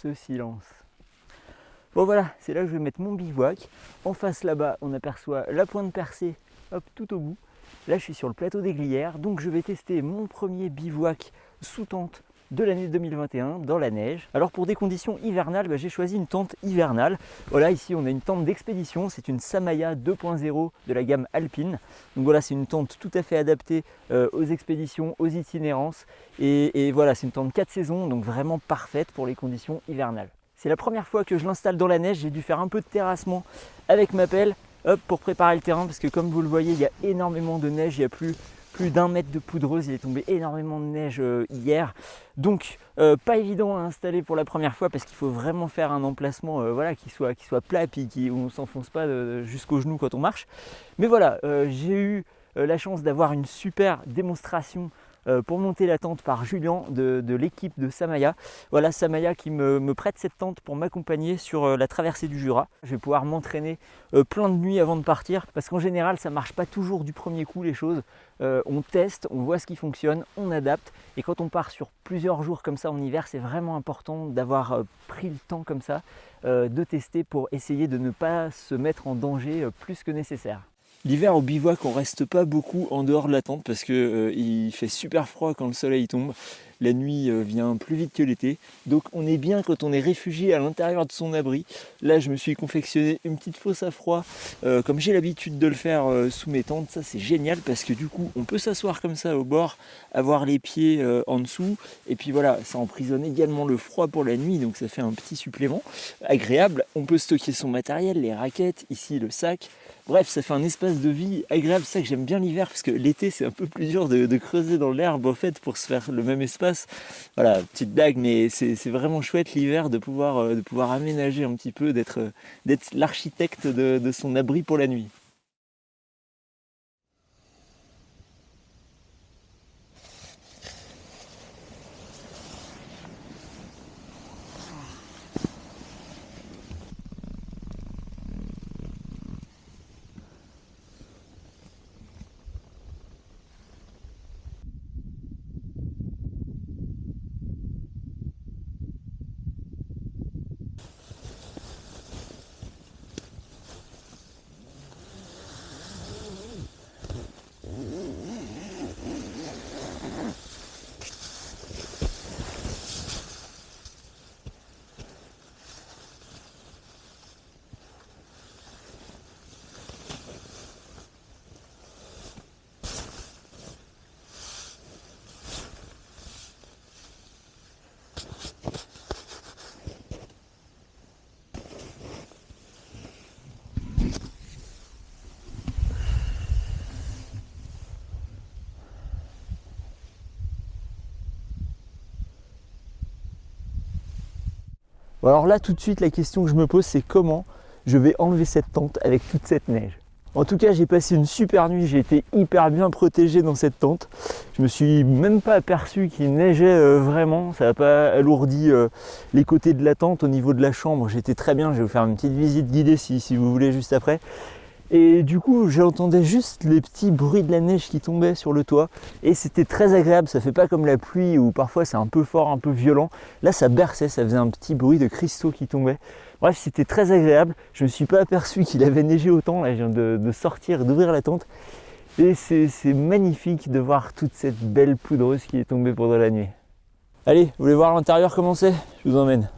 ce silence. Bon voilà, c'est là que je vais mettre mon bivouac. En face là-bas, on aperçoit la pointe percée, hop, tout au bout. Là, je suis sur le plateau des Glières, donc je vais tester mon premier bivouac sous tente de l'année 2021 dans la neige. Alors pour des conditions hivernales, j'ai choisi une tente hivernale. Voilà, ici on a une tente d'expédition, c'est une Samaya 2.0 de la gamme Alpine. Donc voilà, c'est une tente tout à fait adaptée aux expéditions, aux itinérances. Et voilà, c'est une tente 4 saisons, donc vraiment parfaite pour les conditions hivernales. C'est la première fois que je l'installe dans la neige, j'ai dû faire un peu de terrassement avec ma pelle, hop, pour préparer le terrain, parce que comme vous le voyez, il y a énormément de neige, il y a plus d'1 mètre de poudreuse, il est tombé énormément de neige hier. Donc pas évident à installer pour la première fois, parce qu'il faut vraiment faire un emplacement voilà, qui soit plat, puis où on ne s'enfonce pas jusqu'aux genoux quand on marche. Mais voilà, j'ai eu la chance d'avoir une super démonstration pour monter la tente par Julien de l'équipe de Samaya. Voilà, Samaya qui me prête cette tente pour m'accompagner sur la traversée du Jura. Je vais pouvoir m'entraîner plein de nuits avant de partir, parce qu'en général ça marche pas toujours du premier coup les choses. On teste, on voit ce qui fonctionne, on adapte, et quand on part sur plusieurs jours comme ça en hiver, c'est vraiment important d'avoir pris le temps comme ça de tester pour essayer de ne pas se mettre en danger plus que nécessaire. L'hiver au bivouac, on reste pas beaucoup en dehors de la tente parce que il fait super froid quand le soleil tombe. La nuit vient plus vite que l'été. Donc on est bien quand on est réfugié à l'intérieur de son abri. Là, je me suis confectionné une petite fosse à froid comme j'ai l'habitude de le faire sous mes tentes. Ça, c'est génial parce que du coup, on peut s'asseoir comme ça au bord, avoir les pieds en dessous. Et puis voilà, ça emprisonne également le froid pour la nuit. Donc ça fait un petit supplément agréable. On peut stocker son matériel, les raquettes, ici le sac. Bref, ça fait un espace de vie agréable. C'est ça que j'aime bien l'hiver, parce que l'été c'est un peu plus dur de creuser dans l'herbe en fait pour se faire le même espace. Voilà, petite blague, mais c'est vraiment chouette l'hiver de pouvoir aménager un petit peu, d'être l'architecte de son abri pour la nuit. Bon, alors là tout de suite la question que je me pose, c'est comment je vais enlever cette tente avec toute cette neige. En tout cas, j'ai passé une super nuit, j'ai été hyper bien protégé dans cette tente. Je me suis même pas aperçu qu'il neigeait vraiment, ça n'a pas alourdi les côtés de la tente. Au niveau de la chambre, j'étais très bien. Je vais vous faire une petite visite guidée si vous voulez juste après. Et du coup, j'entendais juste les petits bruits de la neige qui tombaient sur le toit. Et c'était très agréable, ça fait pas comme la pluie où parfois c'est un peu fort, un peu violent. Là, ça berçait, ça faisait un petit bruit de cristaux qui tombaient. Bref, c'était très agréable. Je me suis pas aperçu qu'il avait neigé autant. Là, je viens de sortir et d'ouvrir la tente. Et c'est magnifique de voir toute cette belle poudreuse qui est tombée pendant la nuit. Allez, vous voulez voir l'intérieur comment c'est? Je vous emmène.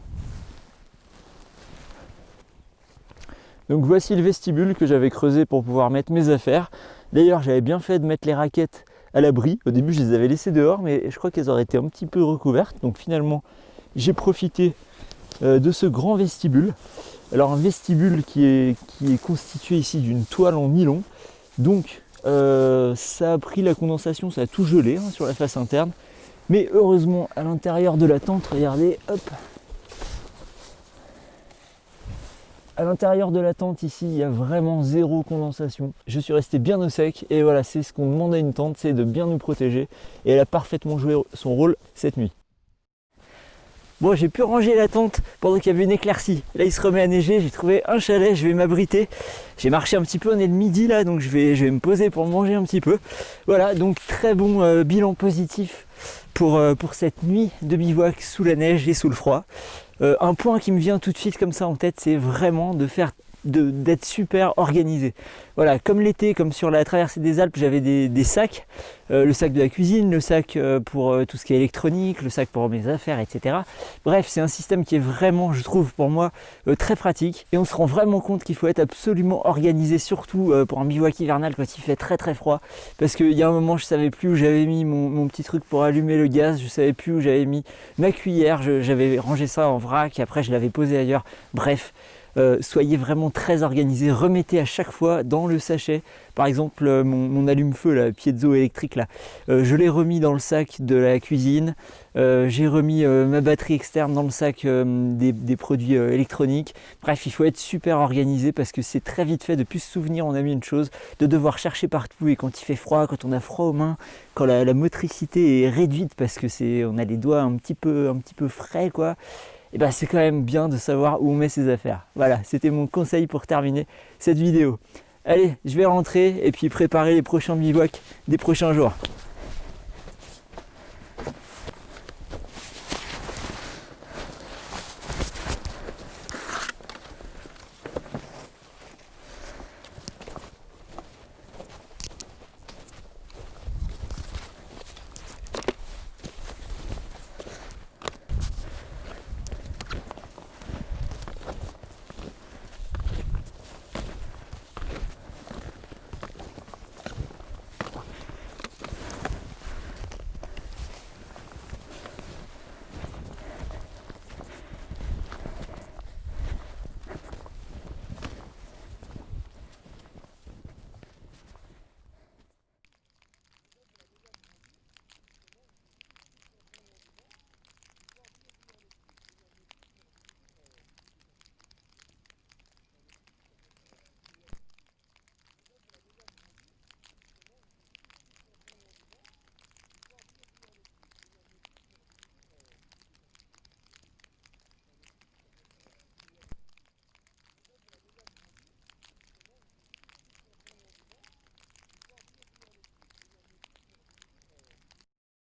Donc voici le vestibule que j'avais creusé pour pouvoir mettre mes affaires. D'ailleurs, j'avais bien fait de mettre les raquettes à l'abri. Au début, je les avais laissées dehors, mais je crois qu'elles auraient été un petit peu recouvertes. Donc finalement, j'ai profité de ce grand vestibule. Alors un vestibule qui est constitué ici d'une toile en nylon. Donc ça a pris la condensation, ça a tout gelé sur la face interne. Mais heureusement, à l'intérieur de la tente, regardez, hop. À l'intérieur de la tente ici, il y a vraiment zéro condensation. Je suis resté bien au sec et voilà, c'est ce qu'on demande à une tente, c'est de bien nous protéger. Et elle a parfaitement joué son rôle cette nuit. Bon, j'ai pu ranger la tente pendant qu'il y avait une éclaircie. Là, il se remet à neiger, j'ai trouvé un chalet, je vais m'abriter. J'ai marché un petit peu, on est le midi là, donc je vais me poser pour manger un petit peu. Voilà, donc très bon bilan positif pour cette nuit de bivouac sous la neige et sous le froid. Un point qui me vient tout de suite comme ça en tête, c'est vraiment d'être super organisé. Voilà, comme l'été, comme sur la traversée des Alpes, j'avais des sacs, le sac de la cuisine, le sac pour tout ce qui est électronique, le sac pour mes affaires, etc. Bref, c'est un système qui est vraiment, je trouve pour moi, très pratique, et on se rend vraiment compte qu'il faut être absolument organisé, surtout pour un bivouac hivernal quand il fait très très froid, parce qu'il y a un moment je savais plus où j'avais mis mon petit truc pour allumer le gaz, je savais plus où j'avais mis ma cuillère, j'avais rangé ça en vrac, après je l'avais posé ailleurs, bref. Soyez vraiment très organisé, remettez à chaque fois dans le sachet, par exemple mon allume-feu, la piezo électrique là, je l'ai remis dans le sac de la cuisine, j'ai remis ma batterie externe dans le sac des produits électroniques. Bref, il faut être super organisé parce que c'est très vite fait de plus se souvenir, on a mis une chose, de devoir chercher partout, et quand il fait froid, quand on a froid aux mains, quand la motricité est réduite parce que on a les doigts un petit peu frais quoi. Et ben c'est quand même bien de savoir où on met ses affaires. Voilà, c'était mon conseil pour terminer cette vidéo. Allez, je vais rentrer et puis préparer les prochains bivouacs des prochains jours.